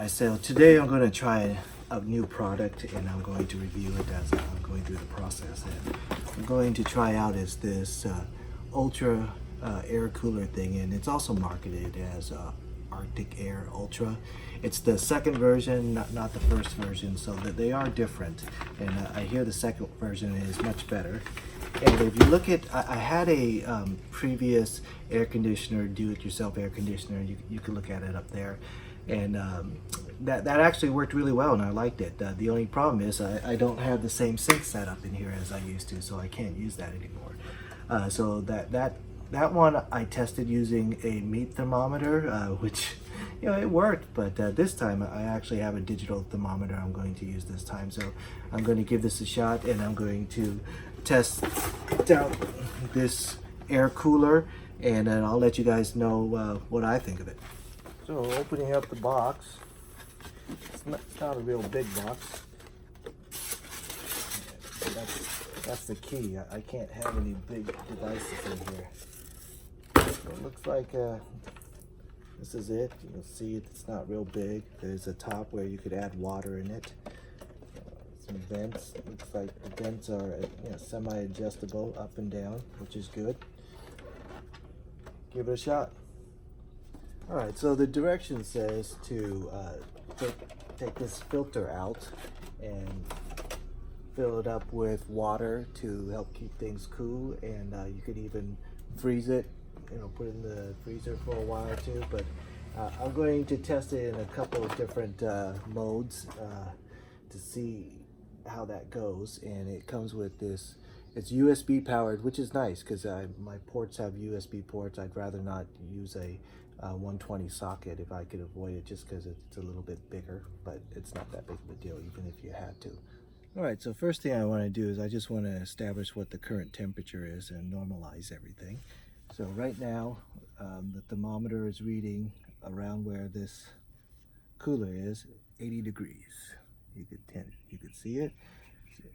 So today I'm going to try a new product and I'm going to review it as I'm going through the process. And I'm going to try out is this Ultra air cooler thing, and it's also marketed as Arctic Air Ultra. It's the second version, not the first version, so that they are different. And I hear the second version is much better. And if you look at, I had a previous air conditioner, do-it-yourself air conditioner. You can look at it up there, and that actually worked really well, and I liked it. The only problem is I don't have the same sink setup in here as I used to, so I can't use that anymore. So that one I tested using a meat thermometer, which it worked, but this time I actually have a digital thermometer I'm going to use this time. So I'm going to give this a shot, and I'm going to test out this air cooler, and then I'll let you guys know what I think of it. So opening up the box, it's not a real big box. That's the key. I can't have any big devices in here. So it looks like this is it. You'll see it's not real big. There's a top where you could add water in it. Some vents. It looks like the vents are semi-adjustable up and down, which is good. Give it a shot. All right, so the direction says to take this filter out and fill it up with water to help keep things cool, and you could even freeze it, put it in the freezer for a while too. But I'm going to test it in a couple of different modes to see how that goes. And it comes with this, it's USB powered, which is nice because my ports have USB ports. I'd rather not use a 120 socket if I could avoid it, just because it's a little bit bigger, but it's not that big of a deal even if you had to. All right, so first thing I want to do is I just want to establish what the current temperature is and normalize everything. So right now the thermometer is reading around where this cooler is, 80 degrees. You could see it.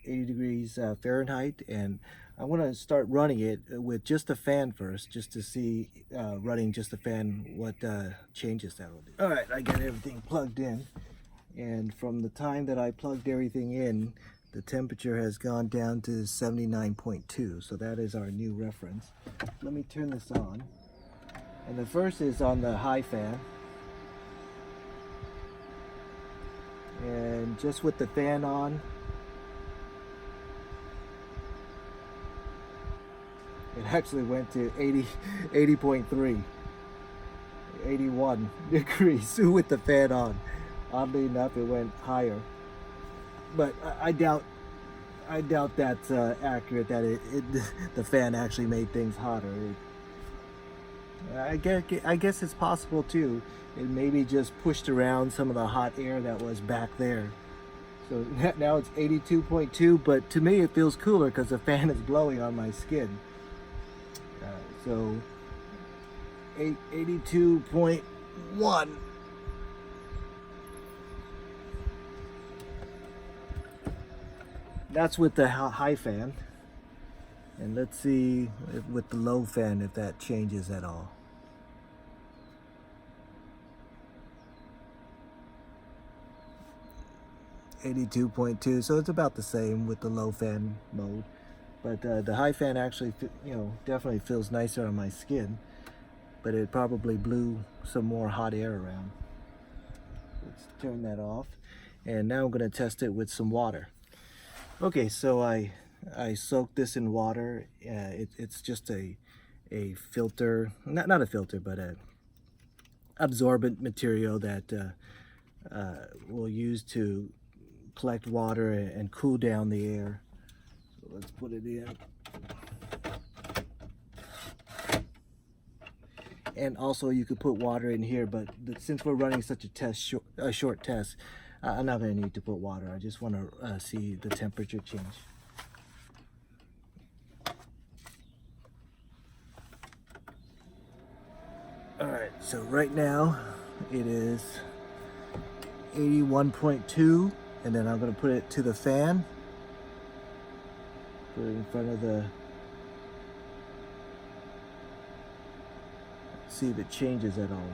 80 degrees Fahrenheit, and I want to start running it with just a fan first, just to see running just a fan what changes that will do. All right, I got everything plugged in, and from the time that I plugged everything in, the temperature has gone down to 79.2, so that is our new reference. Let me turn this on, and the first is on the high fan, and just with the fan on, it actually went to 80.3, 81 degrees with the fan on. Oddly enough, it went higher, but I doubt that's accurate. That the fan actually made things hotter. I guess it's possible too. It maybe just pushed around some of the hot air that was back there. So now it's 82.2, but to me it feels cooler because the fan is blowing on my skin. So 82.1. That's with the high fan. And let's see with the low fan if that changes at all. .2, so it's about the same with the low fan mode. But the high fan actually, definitely feels nicer on my skin, but it probably blew some more hot air around. Let's turn that off. And now I'm going to test it with some water. Okay, so I soaked this in water. It's just a filter, not a filter, but a absorbent material that we'll use to collect water and cool down the air. So let's put it in. And also you could put water in here, but since we're running such a short test, I'm not going to need to put water. I just want to see the temperature change. All right, so right now it is 81.2, and then I'm going to put it to the fan. Put it in front of the, see if it changes at all.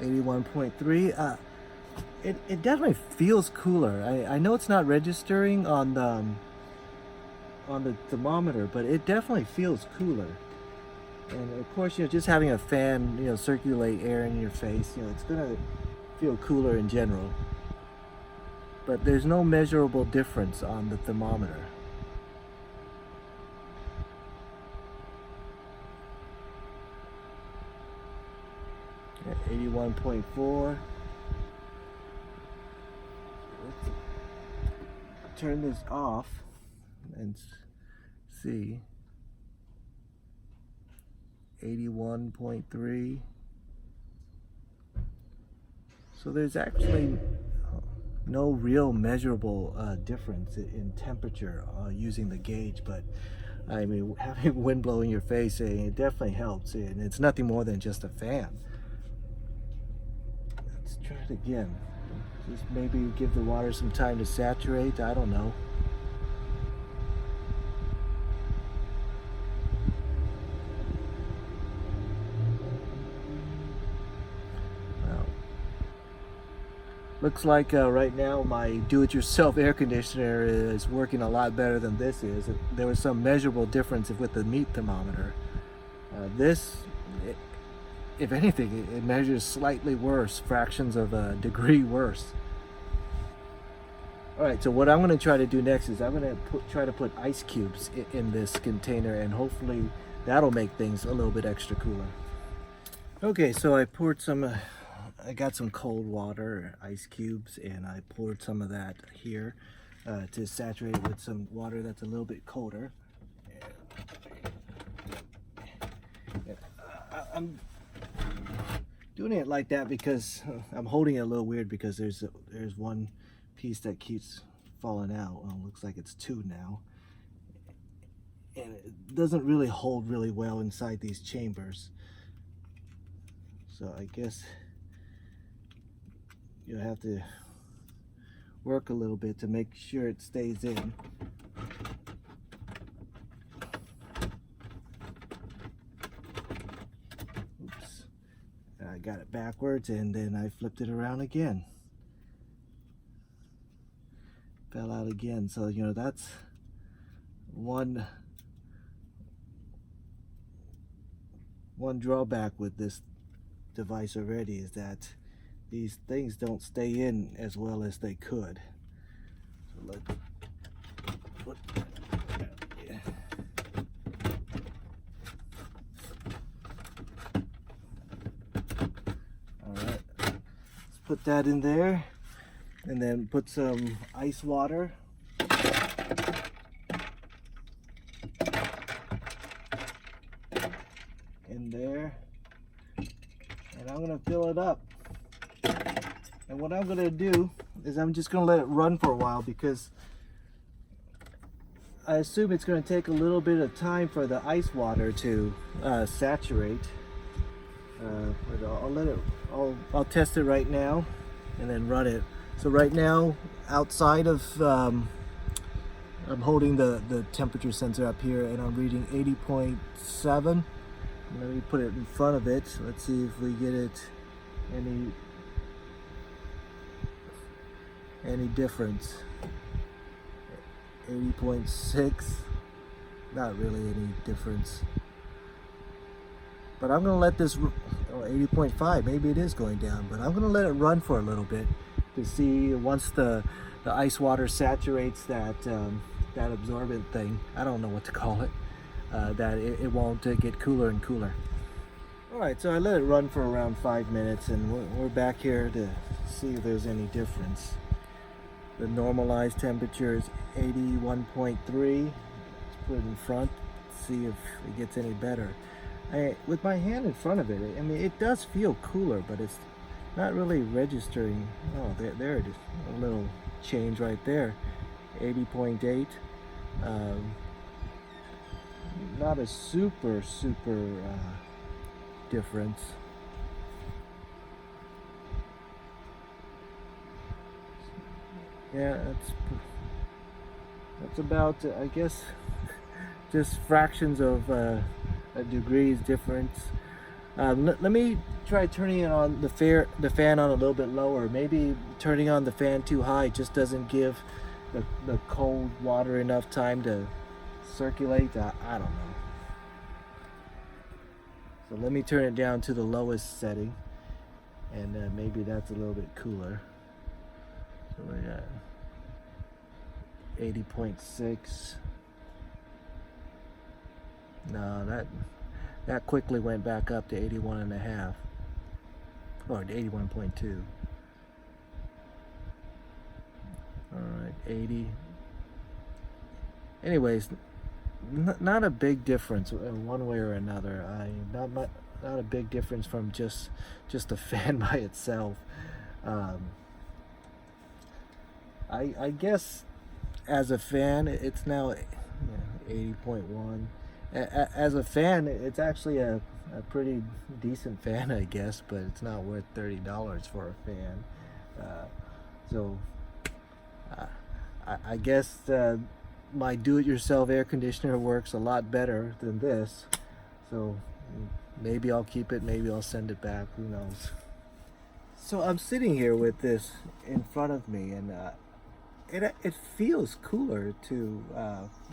81.3. It definitely feels cooler. I know it's not registering on the thermometer, but it definitely feels cooler. And of course, just having a fan, circulate air in your face, it's gonna feel cooler in general. But there's no measurable difference on the thermometer. At 81.4. Let's turn this off and see. 81.3. So there's actually no real measurable difference in temperature using the gauge, but I mean, having wind blow in your face, it definitely helps, and it's nothing more than just a fan. Let's try it again. Just maybe give the water some time to saturate. I don't know. Looks like right now my do-it-yourself air conditioner is working a lot better than this is. There was some measurable difference with the meat thermometer. If anything, it measures slightly worse, fractions of a degree worse. All right, so what I'm going to try to do next is I'm going to try to put ice cubes in this container, and hopefully that'll make things a little bit extra cooler. Okay, so I poured some... I got some cold water, ice cubes, and I poured some of that here to saturate with some water that's a little bit colder. I'm doing it like that because I'm holding it a little weird because there's one piece that keeps falling out. Well, it looks like it's two now. And it doesn't really hold really well inside these chambers. So I guess you'll have to work a little bit to make sure it stays in. Oops. I got it backwards and then I flipped it around again. Fell out again. So, that's one drawback with this device already, is that these things don't stay in as well as they could. So let's put yeah. All right, let's put that in there, and then put some ice water. In there, and I'm gonna fill it up. And what I'm gonna do is I'm just gonna let it run for a while, because I assume it's gonna take a little bit of time for the ice water to saturate. But I'll test it right now and then run it. So right now, outside of I'm holding the temperature sensor up here, and I'm reading 80.7. Let me put it in front of it. Let's see if we get it any difference. 80.6, not really any difference. But I'm gonna let this, 80.5, maybe it is going down, but I'm gonna let it run for a little bit to see, once the ice water saturates that absorbent thing, I don't know what to call it, that it won't get cooler and cooler. All right, so I let it run for around 5 minutes, and we're back here to see if there's any difference. The normalized temperature is 81.3. Let's put it in front, see if it gets any better. With my hand in front of it, I mean, it does feel cooler, but it's not really registering. Oh, there it is, a little change right there. 80.8. Not a super difference. Yeah, that's about, I guess, just fractions of a degree's difference. Let me try turning it on the fan on a little bit lower. Maybe turning on the fan too high just doesn't give the cold water enough time to circulate. I don't know. So let me turn it down to the lowest setting, and maybe that's a little bit cooler. So we got 80.6. No, that quickly went back up to 81.5, or 81.2. All right, 80. Anyways, not a big difference one way or another. Not a big difference from just the fan by itself. I guess as a fan, it's now 80.1. As a fan, it's actually a pretty decent fan, I guess, but it's not worth $30 for a fan. So I guess my do-it-yourself air conditioner works a lot better than this. So maybe I'll keep it, maybe I'll send it back, who knows. So I'm sitting here with this in front of me, and it feels cooler to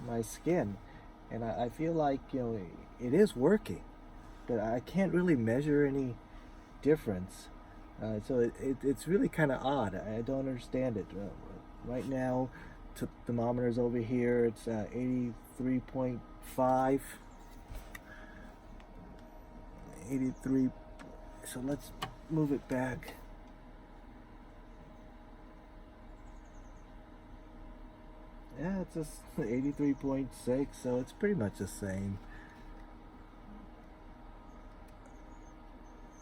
my skin, and I feel like, you know, it is working, but I can't really measure any difference. So it's really kind of odd. I don't understand it. Right now, thermometer's over here. It's 83.5. 83. So let's move it back. Yeah, it's just 83.6, so it's pretty much the same.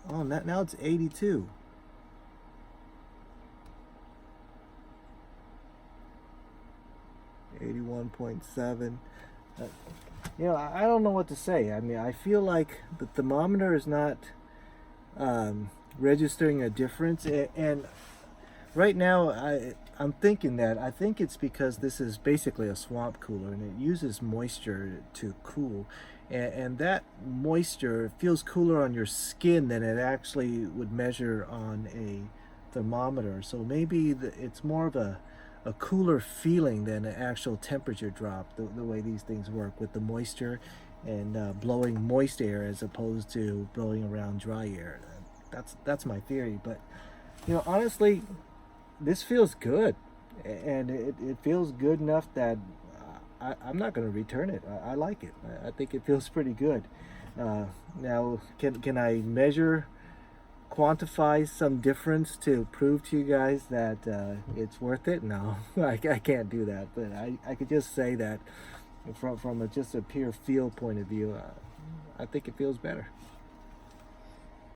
Oh, now it's 82. .7. You know, I don't know what to say. I mean, I feel like the thermometer is not registering a difference, and right now I'm thinking that I think it's because this is basically a swamp cooler, and it uses moisture to cool, and that moisture feels cooler on your skin than it actually would measure on a thermometer. So maybe it's more of a cooler feeling than an actual temperature drop, the way these things work with the moisture and blowing moist air as opposed to blowing around dry air. That's my theory, but you know, honestly, this feels good, and it feels good enough that I'm not going to return it. I like it. I think it feels pretty good. Now, can I quantify some difference to prove to you guys that it's worth it? No, I can't do that, but I could just say that from just a pure feel point of view, I think it feels better.